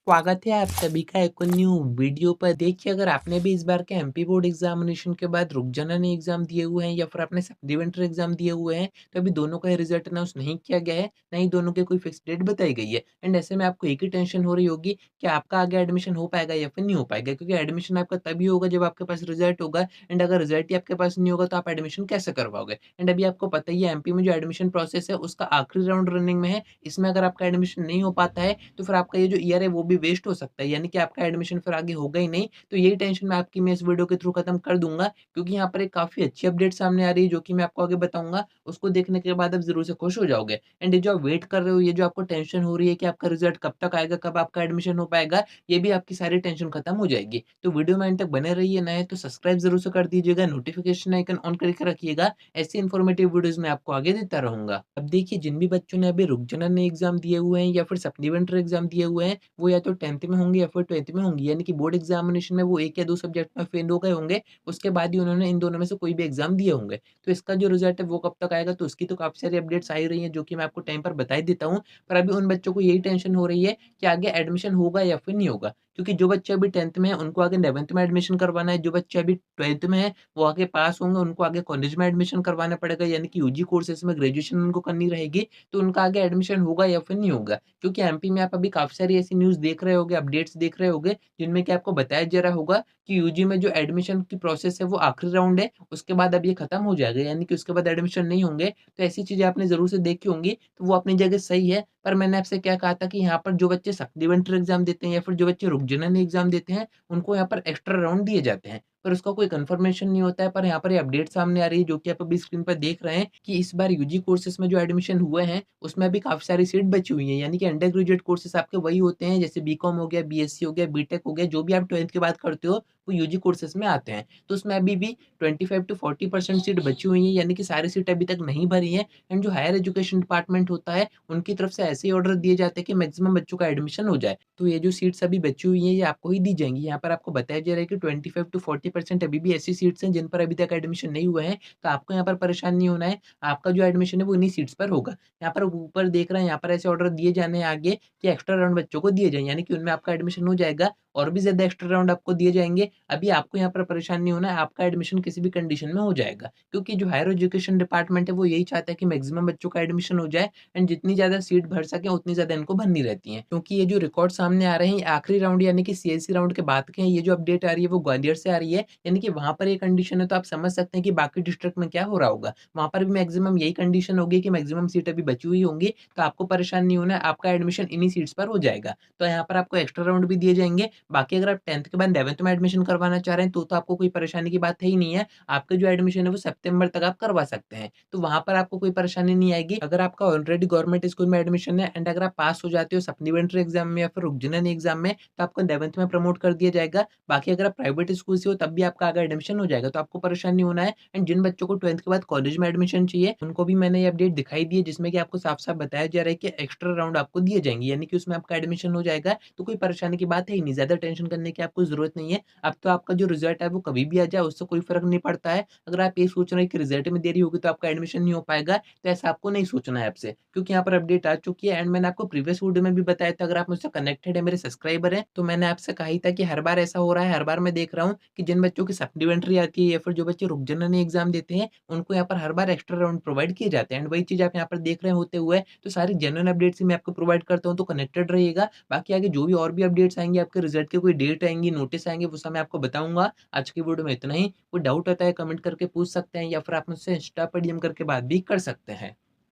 स्वागत है आप सभी का एक और न्यू वीडियो पर। देखिए, अगर आपने भी इस बार के एमपी बोर्ड एग्जामिनेशन के बाद रुक जननी एग्जाम दिए हुए हैं या फिर आपने सप्लीमेंट्री एग्जाम दिए हुए हैं, तो अभी दोनों का रिजल्ट अनाउंस नहीं किया गया है, ना ही दोनों के कोई फिक्स डेट बताई गई है। एंड ऐसे में आपको एक ही टेंशन हो रही होगी कि आपका आगे एडमिशन हो पाएगा या फिर नहीं हो पाएगा, क्योंकि एडमिशन आपका तभी होगा जब आपके पास रिजल्ट होगा। एंड अगर रिजल्ट ही आपके पास नहीं होगा तो आप एडमिशन कैसे करवाओगे। एंड अभी आपको पता ही है, एमपी में जो एडमिशन प्रोसेस है उसका आखिरी राउंड रनिंग में है। इसमें अगर आपका एडमिशन नहीं हो पाता है तो फिर आपका ये जो ईयर है वो भी वेस्ट हो सकता है, यानी कि आपका एडमिशन फिर आगे होगा ही नहीं। तो यही टेंशन मैं इस वीडियो के थ्रू खत्म कर दूँगा, क्योंकि यहाँ पर एक काफ़ी अच्छी अपडेट सामने आ रही है जो कि मैं आपको आगे बताऊँगा। उसको देखने के बाद आप ज़रूर से खुश हो जाओगे। एंड ये जो आप वेट कर रहे हो, ये जो आपको टेंशन हो रही है कि आपका रिज़ल्ट कब तक आएगा, कब आपका एडमिशन हो पाएगा, ये भी आपकी सारी टेंशन खत्म हो जाएगी। तो वीडियो में एंड तक बने रहिए, नए हैं तो सब्सक्राइब ज़रूर से कर दीजिएगा, नोटिफ़िकेशन आइकन ऑन करके रखिएगा। ऐसी इन्फॉर्मेटिव वीडियोज़ मैं आपको आगे देता रहूँगा। अब देखिए, जिन भी बच्चों ने अभी रुक जननी एग्ज़ाम दिए हुए हैं या फिर सप्लीमेंट्री एग्ज़ाम दिए हुए हैं, वो या तो 10th में होंगे या फिर 12th में होंगे, यानी कि बोर्ड एग्जामिनेशन में वो 1 या 2 सब्जेक्ट में फेल हो गए होंगे, उसके बाद ही उन्होंने इन दोनों में से कोई भी एग्ज़ाम दिए होंगे। तो इसका जो रिज़ल्ट है वो कब तक आएगा, तो उसकी तो काफ़ी सारी अपडेट्स आ ही रही हैं जो कि मैं आपको टाइम पर बता ही देता हूँ। पर अभी उन बच्चों को यही टेंशन हो रही है कि आगे एडमिशन होगा या फिर नहीं होगा। क्योंकि जो बच्चे अभी 10th में हैं उनको आगे 11th में एडमिशन करवाना है, जो बच्चे अभी 12th में हैं वो आगे पास होंगे, उनको आगे कॉलेज में एडमिशन करवाना पड़ेगा, यानी कि यूजी कोर्सेज़ में ग्रेजुएशन उनको करनी रहेगी, तो उनका आगे एडमिशन होगा या फिर नहीं होगा। क्योंकि एमपी में आप अभी काफ़ी सारी ऐसी न्यूज़ देख रहे होंगे, अपडेट्स देख रहे होंगे, जिनमें कि आपको बताया जा रहा होगा कि यूजी में जो एडमिशन की प्रोसेस है वो आखिरी राउंड है, उसके बाद अब ये खत्म हो जाएगा, यानी कि उसके बाद एडमिशन नहीं होंगे। तो ऐसी चीज़ें आपने ज़रूर से देखी होंगी, तो वो अपनी जगह सही है। पर मैंने आपसे क्या कहा था कि यहाँ पर जो बच्चे सप्लीमेंट्री एग्ज़ाम देते हैं या फिर जो बच्चे रुक जननी एग्ज़ाम देते हैं, उनको यहाँ पर एक्स्ट्रा राउंड दिए जाते हैं। पर उसका कोई कन्फर्मेशन नहीं होता है, पर यहाँ पर ये अपडेट सामने आ रही है जो कि आप अभी स्क्रीन पर देख रहे हैं कि इस बार यूजी कोर्सेज़ में जो एडमिशन हुए हैं, उसमें अभी काफ़ी सारी सीट बची हुई हैं, यानी कि अंडर ग्रेजुएट कोर्सेज़ आपके वही होते हैं, जैसे बीकॉम हो गया, बीएससी हो गया, बीटेक हो गया, जो भी आप 12th के बाद करते हो, वो यूजी कोर्सेज़ में आते हैं। तो उसमें अभी भी 25 टू 40% सीट बची हुई हैं, यानी कि सारी सीट अभी तक नहीं भरी हैं। एंड जो हायर एजुकेशन डिपार्टमेंट होता है, उनकी तरफ से ऐसे ही ऑर्डर दिए जाते हैं कि मैक्सिमम बच्चों का एडमिशन हो जाए। तो ये जो सीट्स अभी बची हुई हैं, ये आपको ही दी जाएँगी। यहाँ पर आपको बताया जा रहा है कि 25 टू 40% अभी भी ऐसी सीट्स हैं जिन पर अभी तक एडमिशन नहीं हुए हैं, तो आपको यहाँ पर परेशान नहीं होना है। आपका जो एडमिशन है वो इन्हीं सीट्स पर होगा। यहाँ पर ऊपर देख रहे हैं, यहाँ पर ऐसे ऑर्डर दिए जाने हैं आगे कि एक्स्ट्रा राउंड बच्चों को दिए जाएँ, यानी कि उनमें आपका एडमिशन हो जाएगा और भी ज़्यादा एक्स्ट्रा राउंड आपको दिए जाएँगे। अभी आपको यहाँ पर परेशान नहीं होना है, आपका एडमिशन किसी भी कंडीशन में हो जाएगा। क्योंकि जो हायर एजुकेशन डिपार्टमेंट है वो यही चाहता है कि मैक्सिमम बच्चों का एडमिशन हो जाए एंड जितनी ज़्यादा सीट भर सकें उतनी ज़्यादा इनको भरनी रहती हैं। क्योंकि ये जो रिकॉर्ड सामने आ रहे हैं, ये आखिरी राउंड यानी कि सीएसई राउंड के बाद के हैं। ये जो अपडेट आ रही है वो ग्वालियर से आ रही है, यानी कि वहाँ पर ये कंडीशन है, तो आप समझ सकते हैं कि बाकी डिस्ट्रिक्ट में क्या हो रहा होगा। वहाँ पर भी मैक्सिमम यही कंडीशन होगी कि मैक्सिमम सीट अभी बची हुई होंगी, तो आपको परेशान नहीं होना है, आपका एडमिशन इन्हीं सीट्स पर हो जाएगा। तो यहाँ पर आपको एक्स्ट्रा राउंड भी दिए जाएँगे। बाकी अगर आप 10th के बाद 11th में एडमिशन करवाना चाह रहे हैं, तो आपको कोई परेशानी की बात है ही नहीं है। आपका जो एडमिशन है वो सितंबर तक आप करवा सकते हैं। तो वहाँ पर आपको कोई परेशानी नहीं आएगी। अगर आपका ऑलरेडी गवर्नमेंट स्कूल में एडमिशन है एंड अगर आप पास हो जाते हो सप्लीमेंट्री एग्ज़ाम में या फिर रुक जननी एग्ज़ाम में, तो आपको 11th में प्रमोट कर दिया जाएगा। बाकी अगर आप प्राइवेट स्कूल से हो तब भी आपका आगे एडमिशन हो जाएगा, तो आपको परेशान नहीं होना है। एंड जिन बच्चों को 12th के बाद कॉलेज में एडमिशन चाहिए, उनको भी मैंने ये अपडेट दिखाई दी है, जिसमें कि आपको साफ-साफ बताया जा रहा है कि एक्स्ट्रा राउंड आपको दिए जाएँगे, यानी कि उसमें आपका एडमिशन हो जाएगा। तो कोई परेशानी की बात है ही नहीं, ज़्यादा टेंशन करने की आपको ज़रूरत नहीं है। अब तो आपका जो रिज़ल्ट है वो कभी भी आ जाए, उससे कोई फ़र्क नहीं पड़ता है। अगर आप ये सोच रहे हैं कि रिज़ल्ट में देरी होगी तो आपका एडमिशन नहीं हो पाएगा, तो ऐसा आपको नहीं सोचना है अब से, क्योंकि यहाँ पर अपडेट आ चुकी है। एंड मैंने आपको प्रीवियस वीडियो में भी बताया था, अगर आप मुझसे कनेक्टेड है, मेरे सब्सक्राइबर हैं, तो मैंने आपसे कहा ही था कि हर बार ऐसा हो रहा है, हर बार मैं देख रहा हूँ कि जिन बच्चों की सप्लीमेंट्री आती है या फिर जो बच्चे रुक जननी एग्ज़ाम देते हैं, उनको यहाँ पर हर बार एक्स्ट्रा राउंड प्रोवाइड किए जाते हैं। एंड वही चीज़ आप यहाँ पर देख रहे होते हुए, तो सारी जेन्युइन अपडेट्स ही मैं आपको प्रोवाइड करता हूँ, तो कनेक्टेड रहिएगा। बाकी आगे जो भी और भी अपडेट्स आएँगी, आपके रिज़ल्ट की कोई डेट आएँगी, नोटिस आएँगे, वो सब मैं आपको बताऊँगा। आज की वीडियो में इतना ही। कोई डाउट होता है कमेंट करके पूछ सकते हैं या फिर आप मुझसे इंस्टा पर डीएम करके बात भी कर सकते हैं।